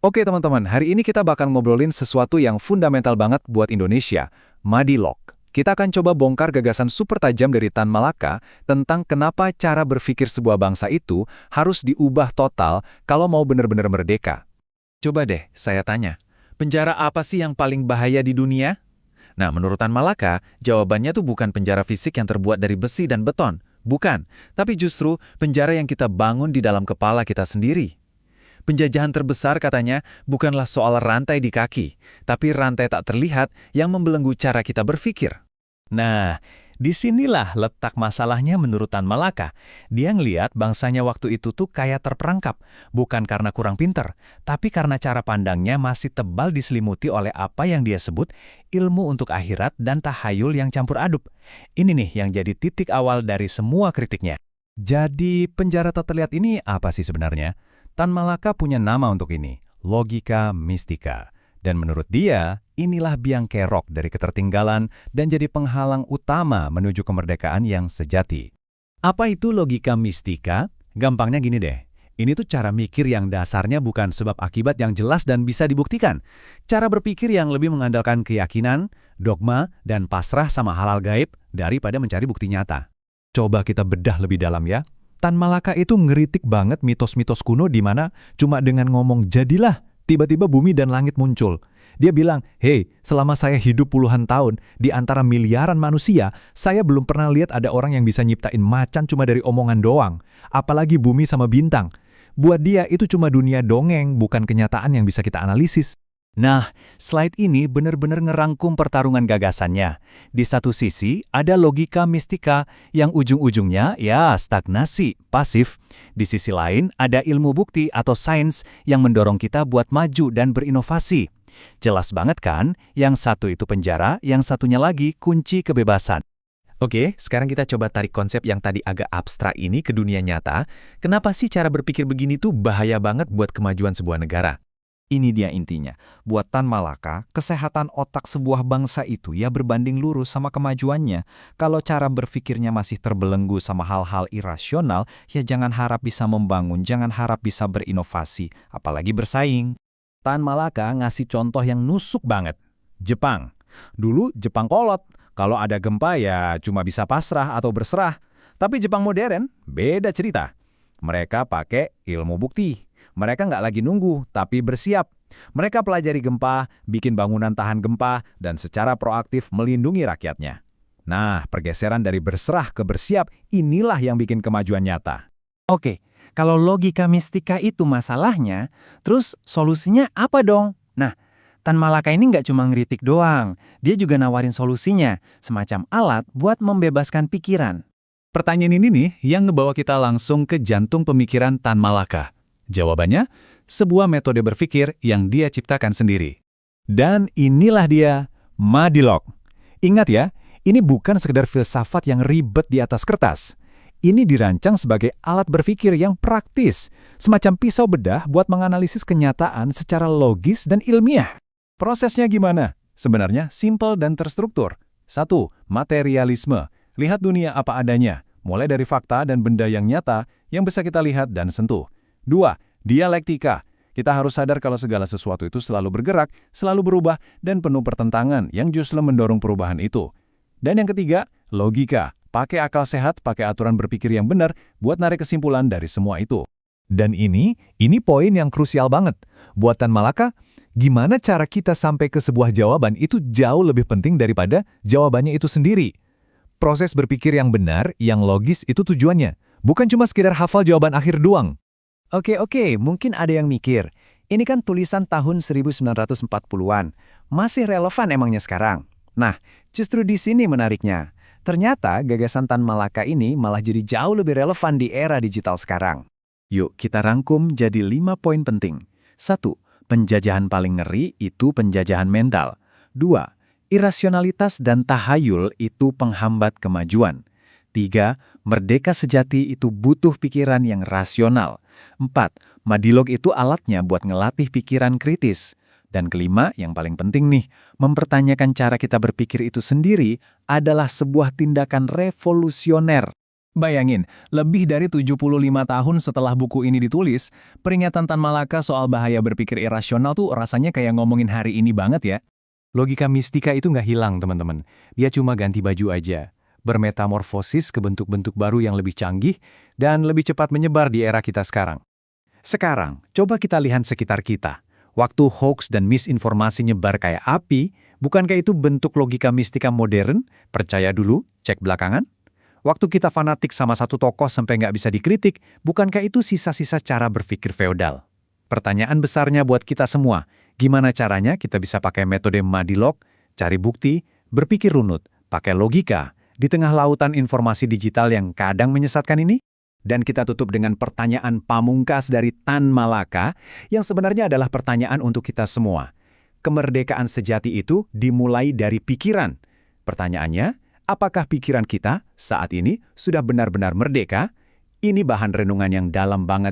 Oke teman-teman, hari ini kita bakal ngobrolin sesuatu yang fundamental banget buat Indonesia, Madilog. Kita akan coba bongkar gagasan super tajam dari Tan Malaka tentang kenapa cara berpikir sebuah bangsa itu harus diubah total kalau mau benar-benar merdeka. Coba deh, saya tanya, penjara apa sih yang paling bahaya di dunia? Nah, menurut Tan Malaka, jawabannya tuh bukan penjara fisik yang terbuat dari besi dan beton. Bukan, tapi justru penjara yang kita bangun di dalam kepala kita sendiri. Penjajahan terbesar katanya bukanlah soal rantai di kaki, tapi rantai tak terlihat yang membelenggu cara kita berpikir. Nah, disinilah letak masalahnya menurut Tan Malaka. Dia ngeliat bangsanya waktu itu tuh kayak terperangkap, bukan karena kurang pinter, tapi karena cara pandangnya masih tebal diselimuti oleh apa yang dia sebut ilmu untuk akhirat dan tahayul yang campur aduk. Ini nih yang jadi titik awal dari semua kritiknya. Jadi penjara tak terlihat ini apa sih sebenarnya? Tan Malaka punya nama untuk ini, logika mistika. Dan menurut dia, inilah biang kerok dari ketertinggalan dan jadi penghalang utama menuju kemerdekaan yang sejati. Apa itu logika mistika? Gampangnya gini deh. Ini tuh cara mikir yang dasarnya bukan sebab akibat yang jelas dan bisa dibuktikan. Cara berpikir yang lebih mengandalkan keyakinan, dogma, dan pasrah sama hal-hal gaib daripada mencari bukti nyata. Coba kita bedah lebih dalam ya. Tan Malaka itu ngeritik banget mitos-mitos kuno di mana cuma dengan ngomong jadilah, tiba-tiba bumi dan langit muncul. Dia bilang, hey, selama saya hidup puluhan tahun, di antara miliaran manusia, saya belum pernah lihat ada orang yang bisa nyiptain macan cuma dari omongan doang. Apalagi bumi sama bintang. Buat dia itu cuma dunia dongeng, bukan kenyataan yang bisa kita analisis. Nah, slide ini benar-benar ngerangkum pertarungan gagasannya. Di satu sisi, ada logika mistika yang ujung-ujungnya ya stagnasi, pasif. Di sisi lain, ada ilmu bukti atau sains yang mendorong kita buat maju dan berinovasi. Jelas banget kan, yang satu itu penjara, yang satunya lagi kunci kebebasan. Oke, sekarang kita coba tarik konsep yang tadi agak abstrak ini ke dunia nyata. Kenapa sih cara berpikir begini tuh bahaya banget buat kemajuan sebuah negara? Ini dia intinya. Buat Tan Malaka, kesehatan otak sebuah bangsa itu ya berbanding lurus sama kemajuannya. Kalau cara berpikirnya masih terbelenggu sama hal-hal irasional, ya jangan harap bisa membangun, jangan harap bisa berinovasi, apalagi bersaing. Tan Malaka ngasih contoh yang nusuk banget. Jepang. Dulu Jepang kolot. Kalau ada gempa ya cuma bisa pasrah atau berserah. Tapi Jepang modern, beda cerita. Mereka pakai ilmu bukti. Mereka nggak lagi nunggu, tapi bersiap. Mereka pelajari gempa, bikin bangunan tahan gempa, dan secara proaktif melindungi rakyatnya. Nah, pergeseran dari berserah ke bersiap, inilah yang bikin kemajuan nyata. Oke, kalau logika mistika itu masalahnya, terus solusinya apa dong? Nah, Tan Malaka ini nggak cuma ngeritik doang, dia juga nawarin solusinya, semacam alat buat membebaskan pikiran. Pertanyaan ini nih yang ngebawa kita langsung ke jantung pemikiran Tan Malaka. Jawabannya, sebuah metode berpikir yang dia ciptakan sendiri. Dan inilah dia, Madilog. Ingat ya, ini bukan sekedar filsafat yang ribet di atas kertas. Ini dirancang sebagai alat berpikir yang praktis, semacam pisau bedah buat menganalisis kenyataan secara logis dan ilmiah. Prosesnya gimana? Sebenarnya simpel dan terstruktur. 1. Materialisme. Lihat dunia apa adanya, mulai dari fakta dan benda yang nyata yang bisa kita lihat dan sentuh. 2. Dialektika. Kita harus sadar kalau segala sesuatu itu selalu bergerak, selalu berubah, dan penuh pertentangan yang justru mendorong perubahan itu. Dan yang ketiga, logika. Pakai akal sehat, pakai aturan berpikir yang benar buat narik kesimpulan dari semua itu. Dan ini poin yang krusial banget. Buat Tan Malaka, gimana cara kita sampai ke sebuah jawaban itu jauh lebih penting daripada jawabannya itu sendiri. Proses berpikir yang benar, yang logis itu tujuannya. Bukan cuma sekedar hafal jawaban akhir doang. Oke, mungkin ada yang mikir, ini kan tulisan tahun 1940-an, masih relevan emangnya sekarang? Nah, justru di sini menariknya. Ternyata gagasan Tan Malaka ini malah jadi jauh lebih relevan di era digital sekarang. Yuk kita rangkum jadi 5 poin penting. 1. Penjajahan paling ngeri itu penjajahan mental. 2. Irasionalitas dan tahayul itu penghambat kemajuan. 3. Merdeka sejati itu butuh pikiran yang rasional. 4. Madilog itu alatnya buat ngelatih pikiran kritis. Dan kelima, yang paling penting nih, mempertanyakan cara kita berpikir itu sendiri adalah sebuah tindakan revolusioner. Bayangin, lebih dari 75 tahun setelah buku ini ditulis, peringatan Tan Malaka soal bahaya berpikir irasional tuh rasanya kayak ngomongin hari ini banget ya. Logika mistika itu nggak hilang, teman-teman. Dia cuma ganti baju aja. Bermetamorfosis ke bentuk-bentuk baru yang lebih canggih dan lebih cepat menyebar di era kita sekarang. Sekarang, coba kita lihat sekitar kita. Waktu hoax dan misinformasi nyebar kayak api, bukankah itu bentuk logika mistika modern? Percaya dulu, cek belakangan. Waktu kita fanatik sama satu tokoh sampai nggak bisa dikritik, bukankah itu sisa-sisa cara berpikir feodal? Pertanyaan besarnya buat kita semua, gimana caranya kita bisa pakai metode Madilog, cari bukti, berpikir runut, pakai logika, di tengah lautan informasi digital yang kadang menyesatkan ini? Dan kita tutup dengan pertanyaan pamungkas dari Tan Malaka, yang sebenarnya adalah pertanyaan untuk kita semua. Kemerdekaan sejati itu dimulai dari pikiran. Pertanyaannya, apakah pikiran kita saat ini sudah benar-benar merdeka? Ini bahan renungan yang dalam banget